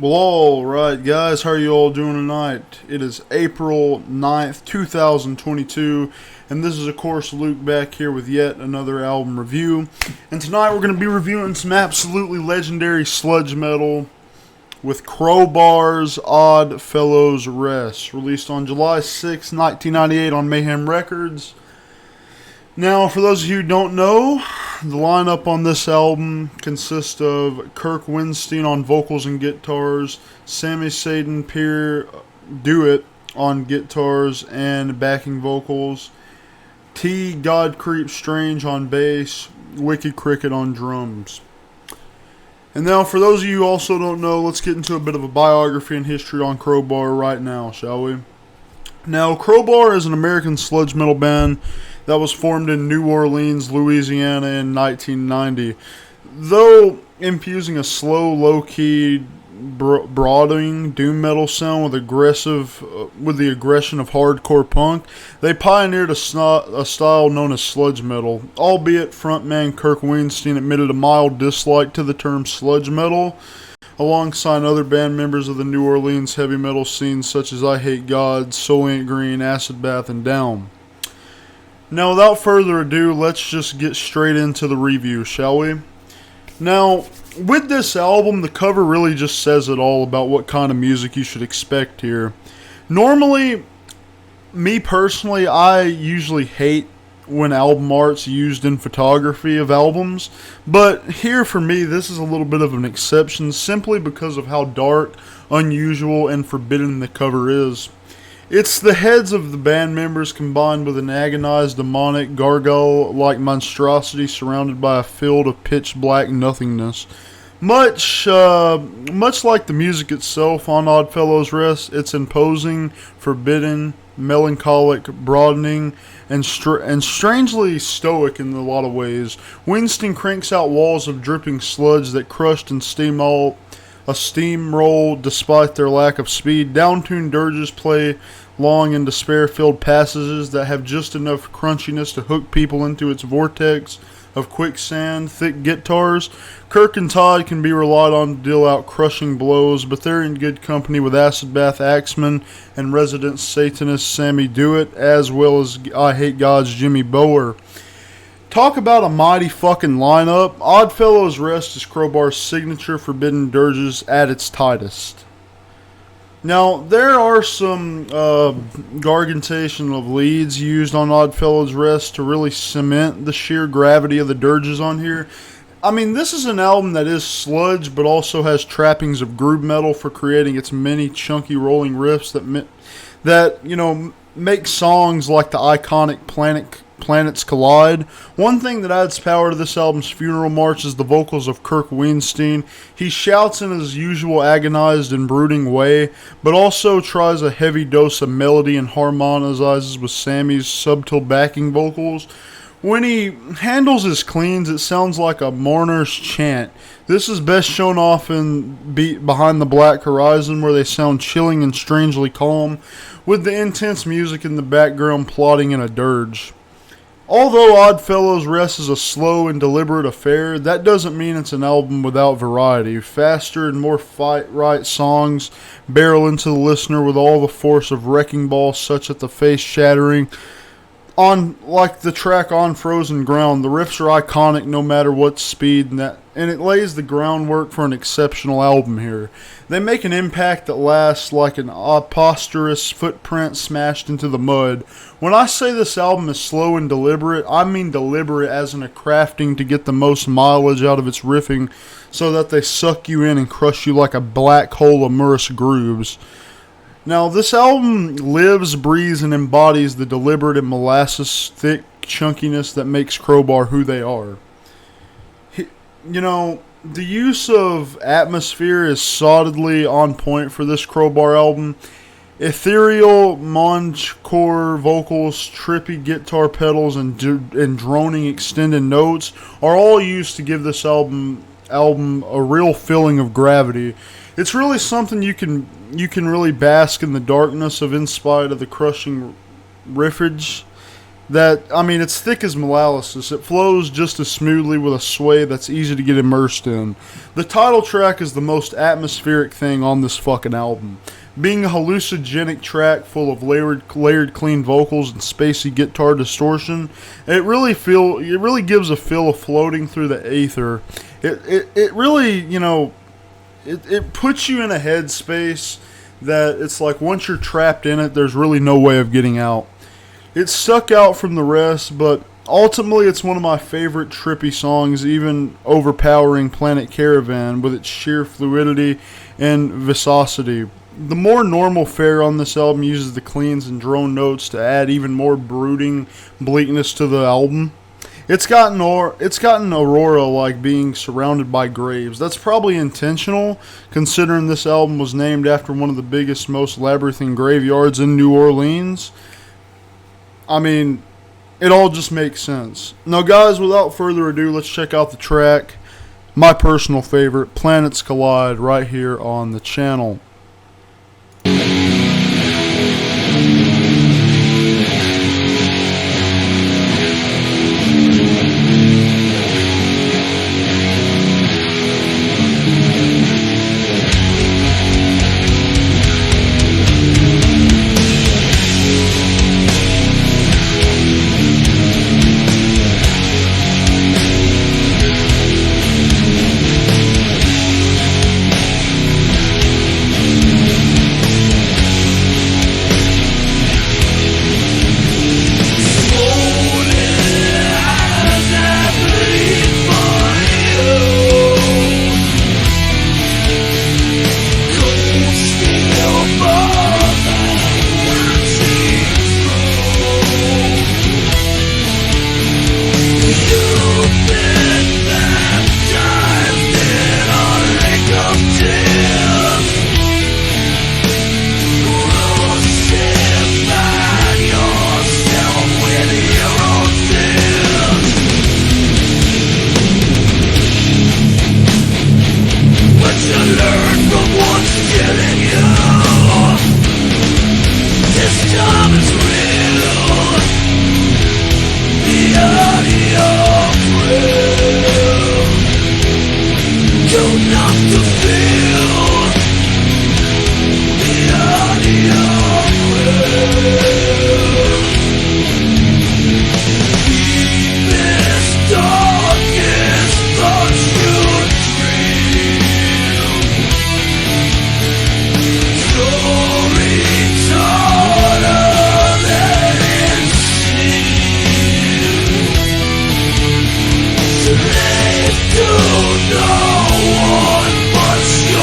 Well, alright guys, how are you all doing tonight? It is April 9th, 2022, and this is of course Luke back here with yet another album review. And tonight we're going to be reviewing some absolutely legendary sludge metal with Crowbar's Odd Fellows Rest, released on July 6, 1998 on Mayhem Records. Now, for those of you who don't know, the lineup on this album consists of Kirk Winstein on vocals and guitars, Sammy Sadin Pierre Dewitt on guitars and backing vocals, T. God Creep Strange on bass, Wicked Cricket on drums. And now, for those of you who also don't know, let's get into a bit of a biography and history on Crowbar right now, shall we? Now, Crowbar is an American sludge metal band that was formed in New Orleans, Louisiana in 1990. Though infusing a slow, low-key, brooding doom metal sound with the aggression of hardcore punk, they pioneered a style known as sludge metal. Albeit frontman Kirk Winstein admitted a mild dislike to the term sludge metal, alongside other band members of the New Orleans heavy metal scene such as I Hate God, Soul Ain't Green, Acid Bath, and Down. Now, without further ado, let's just get straight into the review, shall we? Now, with this album, the cover really just says it all about what kind of music you should expect here. Normally, me personally, I usually hate when album art's used in photography of albums, but here for me, this is a little bit of an exception simply because of how dark, unusual, and forbidden the cover is. It's the heads of the band members combined with an agonized, demonic, gargoyle-like monstrosity surrounded by a field of pitch-black nothingness. Much like the music itself on Odd Fellows Rest, it's imposing, forbidden, melancholic, broadening, and strangely stoic in a lot of ways. Winston cranks out walls of dripping sludge that crushed and steamroll despite their lack of speed. Downtuned dirges play long and despair-filled passages that have just enough crunchiness to hook people into its vortex of quicksand. Thick guitars. Kirk and Todd can be relied on to deal out crushing blows, but they're in good company with Acid Bath Axeman and resident Satanist Sammy Dewitt, as well as I Hate God's Jimmy Bower. Talk about a mighty fucking lineup. Odd Fellows Rest is Crowbar's signature forbidden dirges at its tightest. Now, there are some gargantation of leads used on Odd Fellows Rest to really cement the sheer gravity of the dirges on here. I mean, this is an album that is sludge, but also has trappings of groove metal for creating its many chunky rolling riffs that make songs like the iconic Planets Collide. One thing that adds power to this album's funeral march is the vocals of Kirk Winstein. He shouts in his usual agonized and brooding way, but also tries a heavy dose of melody and harmonizes with Sammy's subtle backing vocals. When he handles his cleans, it sounds like a mourner's chant. This is best shown off in Behind the Black Horizon, where they sound chilling and strangely calm, with the intense music in the background plotting in a dirge. Although Odd Fellows Rest is a slow and deliberate affair, that doesn't mean it's an album without variety. Faster and more fight-right songs barrel into the listener with all the force of Wrecking Ball, such at the face-shattering. Like the track On Frozen Ground, the riffs are iconic no matter what speed, and it lays the groundwork for an exceptional album here. They make an impact that lasts like an preposterous footprint smashed into the mud. When I say this album is slow and deliberate, I mean deliberate as in a crafting to get the most mileage out of its riffing so that they suck you in and crush you like a black hole of Morris grooves. Now, this album lives, breathes, and embodies the deliberate and molasses-thick chunkiness that makes Crowbar who they are. The use of atmosphere is solidly on point for this Crowbar album. Ethereal, monchcore vocals, trippy guitar pedals, and droning extended notes are all used to give this album a real feeling of gravity. It's really something you can really bask in the darkness of in spite of the crushing riffage that, I mean, it's thick as molasses. It flows just as smoothly with a sway that's easy to get immersed in. The title track is the most atmospheric thing on this fucking album. Being a hallucinogenic track full of layered clean vocals and spacey guitar distortion, it really gives a feel of floating through the aether. It really, you know, it puts you in a headspace that it's like once you're trapped in it, there's really no way of getting out. It stuck out from the rest, but ultimately it's one of my favorite trippy songs, even overpowering Planet Caravan with its sheer fluidity and viscosity. The more normal fare on this album uses the cleans and drone notes to add even more brooding bleakness to the album. It's gotten Aurora like being surrounded by graves. That's probably intentional, considering this album was named after one of the biggest, most labyrinthine graveyards in New Orleans. I mean, it all just makes sense. Now, guys, without further ado, let's check out the track. My personal favorite, Planets Collide, right here on the channel. No one but you.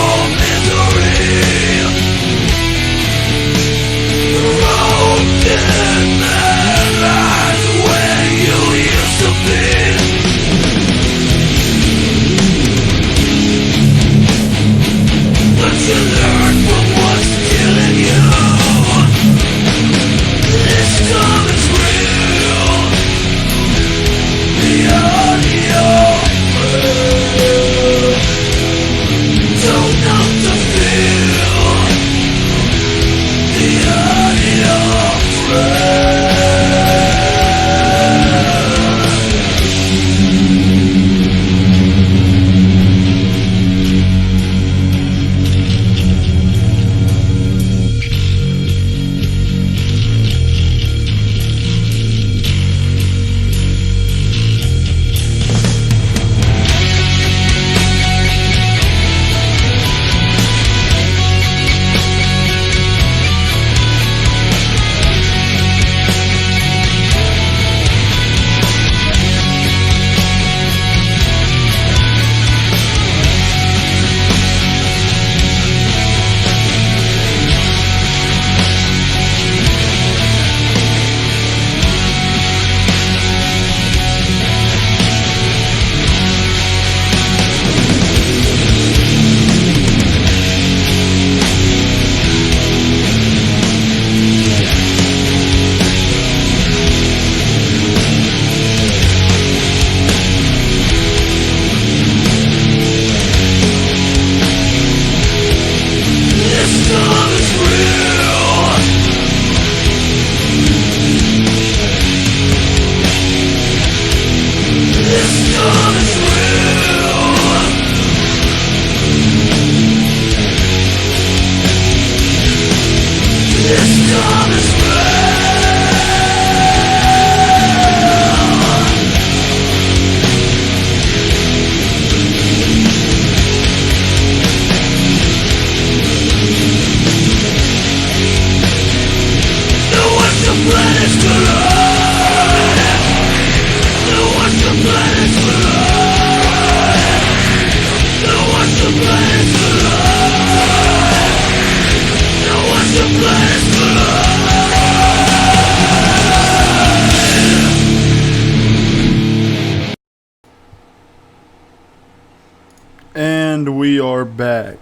And we are back.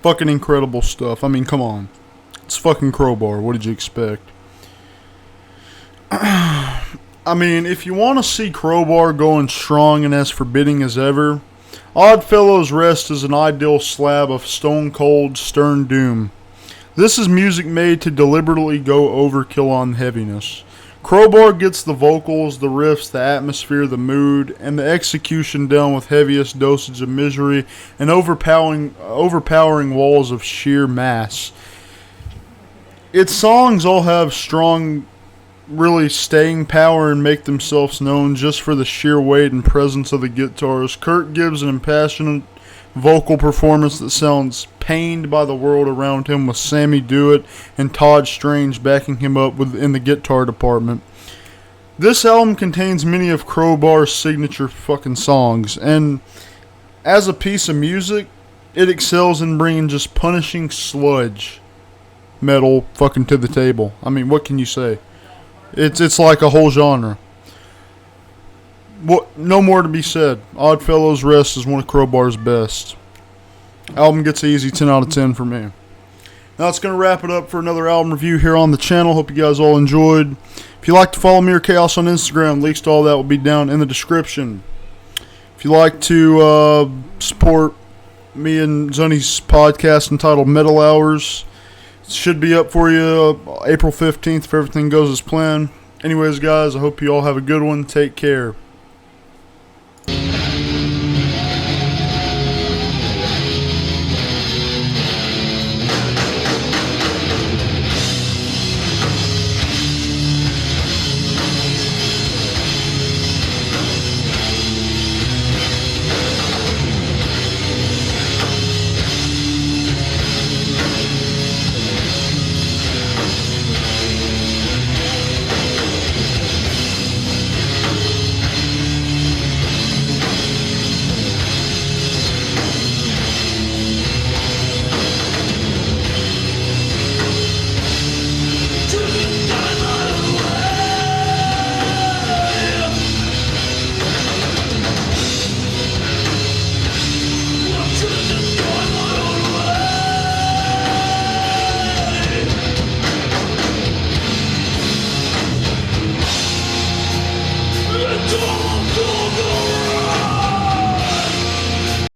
Fucking incredible stuff. I mean, come on. It's fucking Crowbar. What did you expect? I mean, if you want to see Crowbar going strong and as forbidding as ever, Oddfellows Rest is an ideal slab of stone cold, stern doom. This is music made to deliberately go overkill on heaviness. Crowbar gets the vocals, the riffs, the atmosphere, the mood, and the execution down with heaviest dosage of misery and overpowering walls of sheer mass. Its songs all have strong, really staying power and make themselves known just for the sheer weight and presence of the guitars. Kurt gives an impassioned vocal performance that sounds pained by the world around him, with Sammy Dewitt and Todd Strange backing him up in the guitar department. This album contains many of Crowbar's signature fucking songs, and as a piece of music, it excels in bringing just punishing sludge metal fucking to the table. I mean, what can you say? It's like a whole genre. No more to be said. Oddfellows Rest is one of Crowbar's best. Album gets an easy 10 out of 10 for me. Now that's going to wrap it up for another album review here on the channel. Hope you guys all enjoyed. If you like to follow me or Chaos on Instagram, links to all that will be down in the description. If you like to support me and Zunny's podcast entitled Metal Hours, it should be up for you April 15th if everything goes as planned. Anyways, guys, I hope you all have a good one. Take care.